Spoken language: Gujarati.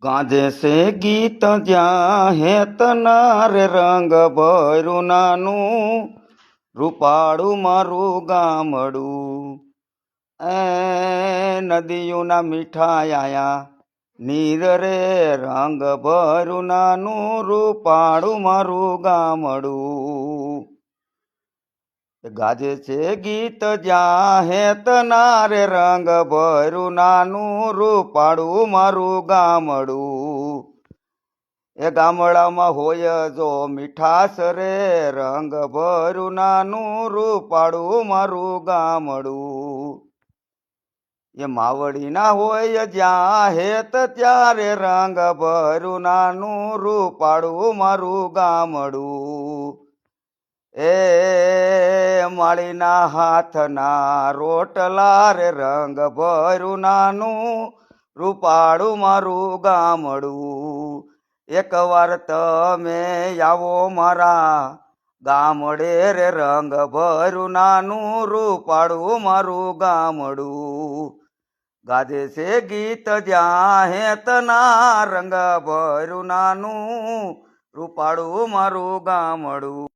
ગાજે છે ગીત જ્યાં હેતના રે રંગ ભર્યું નાનું રૂપાળું મારું ગામડું એ નદીઓના મીઠા આયા નીર રે રંગ ભર્યું નાનું રૂપાળું મારું ગામડું ગાજે છે ગીત જ્યાં હેતના રે રંગ ભર્યું નાનું રૂપાળું મારું ગામડું એ ગામડામાં હોય જો મીઠાશ રે રંગ ભર્યું નાનું રૂપાળું મારું ગામડું એ માવડીના હોય જ્યાં હેત ત્યારે રંગ ભર્યું નાનું રૂપાળું મારું ગામડું એ માળીના હાથના રોટલા રે રંગ ભર્યું નાનું રૂપાળું મારું ગામડું એકવાર તમે આવો મારા ગામડે રે રંગ ભર્યું નાનું રૂપાળું મારું ગામડું ગાજે છે ગીત જ્યાં હેતના રંગ ભર્યું નાનું રૂપાળું મારું ગામડું